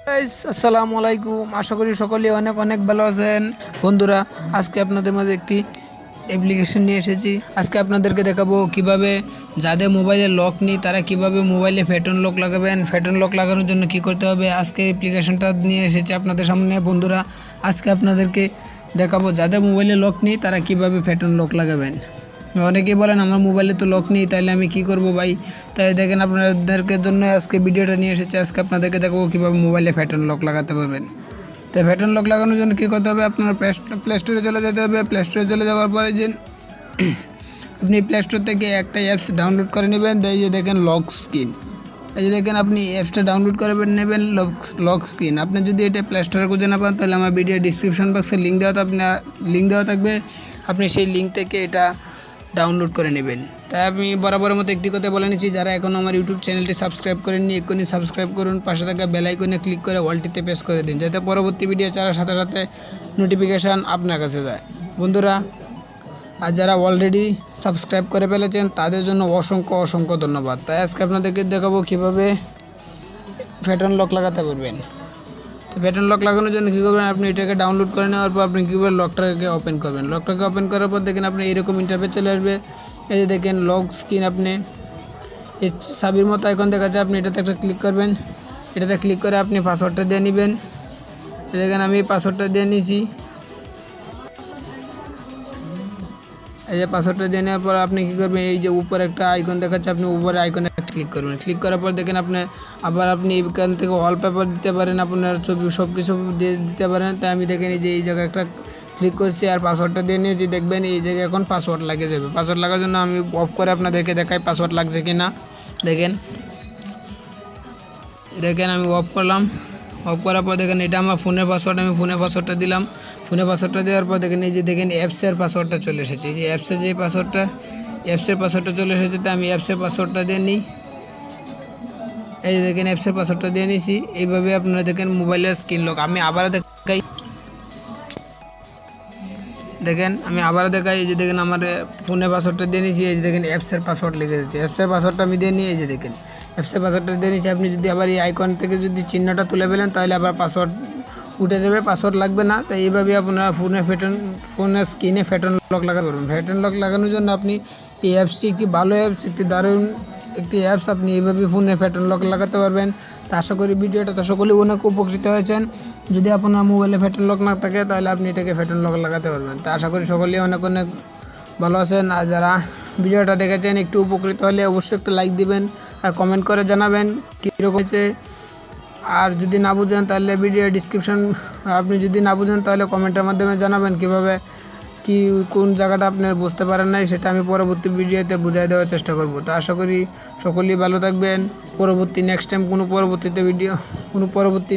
Guys আসসালামু আলাইকুম। আশা করি সকলেই অনেক অনেক ভালো আছেন। বন্ধুরা, আজকে আপনাদের মাঝে একটি অ্যাপ্লিকেশন নিয়ে এসেছি। আজকে আপনাদেরকে দেখাবো কিভাবে যাদের মোবাইলে লক নেই তারা কিভাবে মোবাইলে ফ্যাটন লক লাগাবেন। ফ্যাটন লক লাগানোর জন্য কি করতে হবে আজকে অ্যাপ্লিকেশনটা নিয়ে এসেছি আপনাদের সামনে। বন্ধুরা, আজকে আপনাদেরকে দেখাবো যাদের মোবাইলে লক নেই তারা কিভাবে ফ্যাটন লক লাগাবেন। অনেকেই বলেন আমার মোবাইলে তো লক নেই, তাহলে আমি কি করব ভাই? তাই দেখেন আপনাদেরকে জন্য আজকে ভিডিওটা নিয়ে এসেছি। আজকে আপনাদেরকে দেখাবো কীভাবে মোবাইলে ফ্যাটন লক লাগাতে পারবেন। তো ফ্যাটন লক লাগানোর জন্য কী করতে হবে, আপনার প্লে স্টোরে চলে যেতে হবে। প্লে স্টোরে চলে যাওয়ার পরে যে আপনি প্লে স্টোর থেকে একটা অ্যাপস ডাউনলোড করে নেবেন। এই যে দেখেন লক স্ক্রিন, এই যে দেখেন আপনি অ্যাপসটা ডাউনলোড করে নেবেন লক স্ক্রিন। আপনি যদি এটা প্লে স্টোরে খুঁজে না পান তাহলে আমার ভিডিও ডিসক্রিপশন বক্সে লিঙ্ক দেওয়া থাকবে, আপনি সেই লিঙ্ক থেকে এটা ডাউনলোড করে নেবেন। তাই আমি বরাবরের মতো একটি কথা বলে নিচ্ছি, যারা এখনও আমার ইউটিউব চ্যানেলটি সাবস্ক্রাইব করেননি এক্ষুনি সাবস্ক্রাইব করুন, পাশে থাকা বেল আইকনে ক্লিক করে অলটিতে প্রেস করে দিন, যাতে পরবর্তী ভিডিও ছাড়ার সাথে সাথে নোটিফিকেশান আপনার কাছে যায়। বন্ধুরা, আর যারা অলরেডি সাবস্ক্রাইব করে ফেলেছেন তাদের জন্য অসংখ্য ধন্যবাদ। তাই আজকে আপনাদেরকে দেখাবো কীভাবে ফ্যাটন লক লাগাতে পারবেন। তো ফ্যাটন লক লাগানোর জন্য কী করবেন, আপনি এটাকে ডাউনলোড করে নেওয়ার পর আপনি কীভাবে লকটাকে ওপেন করবেন। লকটাকে ওপেন করার পর দেখেন আপনি এরকম ইন্টারফেস চলে আসবে। এই যে দেখেন লক স্ক্রিন, আপনি এই চাবির মতো আইকন দেখা যাচ্ছে, আপনি এটাতে একটা ক্লিক করবেন। এটাতে ক্লিক করে আপনি পাসওয়ার্ডটা দিয়ে নেবেন। দেখেন আমি পাসওয়ার্ডটা দিয়ে নিয়েছি। এই যে পাসওয়ার্ডটা দিয়ে নেওয়ার পর আপনি কী করবেন, এই যে উপরে একটা আইকন দেখাচ্ছে, আপনি উপরে আইকনে ক্লিক করবেন। ক্লিক করার পর দেখেন আপনি এখান থেকে ওয়ালপেপার দিতে পারেন, আপনার ছবি সব কিছু দিয়ে দিতে পারেন। তাই আমি দেখেন এই যে এই জায়গায় একটা ক্লিক করছি আর পাসওয়ার্ডটা দিয়ে নিয়েছি। দেখবেন এই জায়গায় এখন পাসওয়ার্ড লাগিয়ে যাবে। পাসওয়ার্ড লাগার জন্য আমি অফ করে আপনাদেরকে দেখাই পাসওয়ার্ড লাগছে কি না। দেখেন আমি অফ করলাম। অফ করার পর দেখেন এটা আমার ফোনের পাসওয়ার্ড, আমি ফোনের পাসওয়ার্ডটা দিলাম। ফোনের পাসওয়ার্ডটা দেওয়ার পর দেখেন এই যে দেখেন অ্যাপসের পাসওয়ার্ডটা চলে এসেছে। এই যে অ্যাপসের পাসওয়ার্ডটা চলে এসেছে। তাই আমি অ্যাপসের পাসওয়ার্ডটা দিয়ে নিই। এই যে দেখেন অ্যাপসের পাসওয়ার্ডটা দিয়ে নিয়েছি। এইভাবে আপনারা দেখেন মোবাইলের স্ক্রিন লক। আমি আবারও দেখাই, এই যে দেখেন আমার ফোনের পাসওয়ার্ডটা দিয়ে নিয়েছি। এই যে দেখেন অ্যাপসের পাসওয়ার্ড লিখে দিয়েছি। অ্যাপসের পাসওয়ার্ডটা আমি দিয়ে নিই। এই যে দেখেন অ্যাপসের পাসওয়ার্ডটা দিয়ে নিয়েছি। আপনি যদি আবার এই আইকন থেকে যদি চিহ্নটা তুলে ফেলেন তাহলে আবার পাসওয়ার্ড উঠে যাবে, পাসওয়ার্ড লাগবে না। তাই এইভাবে আপনারা ফোনের স্ক্রিনে ফ্যাটন লক লাগাতে পারবেন। ফ্যাটন লক লাগানোর জন্য আপনি এই অ্যাপসটি একটি ভালো অ্যাপস, একটি দারুণ একটি অ্যাপস। আপনি এইভাবে ফোনে ফ্যাটন লক লাগাতে পারবেন। তা আশা করি ভিডিওটা তো সকলেই অনেক উপকৃত হয়েছেন। যদি আপনার মোবাইলে ফ্যাটন লক না থাকে তাহলে আপনি এটাকে ফ্যাটন লক লাগাতে পারবেন। তা আশা করি সকলেই অনেক ভালো আছেন। আর যারা ভিডিওটা দেখেছেন একটু উপকৃত হলে অবশ্যই একটা লাইক দিবেন আর কমেন্ট করে জানাবেন কীরকম হয়েছে। আর যদি না বুঝেন তাহলে ভিডিও ডিসক্রিপশন, আপনি যদি না বুঝেন তাহলে কমেন্টের মাধ্যমে জানাবেন কীভাবে কোন জায়গাটা আপনি বুঝতে পারেন নাই, সেটা আমি পরবর্তী ভিডিওতে বুঝিয়ে দেওয়ার চেষ্টা করব। তো আশা করি সকলেই ভালো থাকবেন। নেক্সট টাইম কোনো পরবর্তী